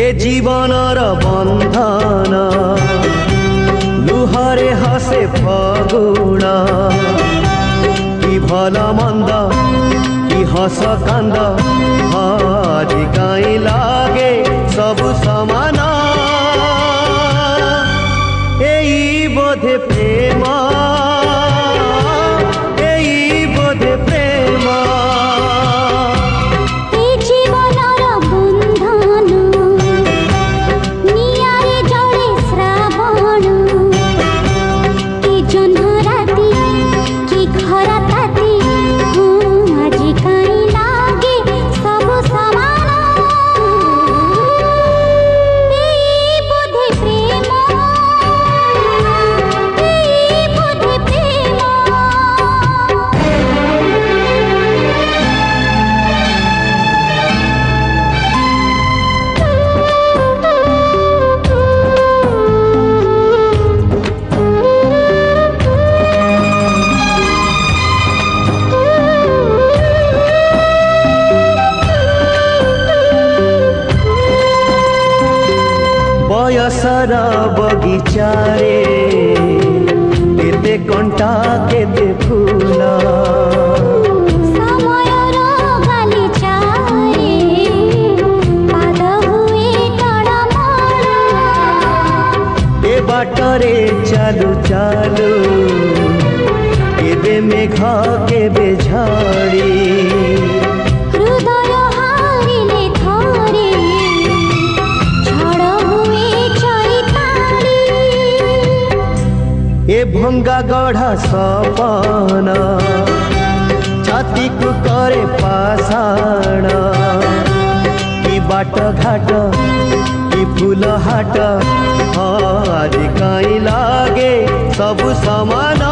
ए जीवनर बंधन लुहरे हसे फगुण कि भल मंद कि हस कांद आज काई लागे सब समान एई बोधे प्रेम एई बोधे प्रेम बयसर बगीचारे केते कंटा केते फूल समयर गालीचारे पाद हुए टड़मड़ ए बाटरे चालू चालू केबे मेघ केबे झाड़ी हृदय हारिले थरे ए भंगा गढ़ा सपन छाती को करे पाषाण कि बाट घाट कि फूल हाट आज काई लागे सब समान।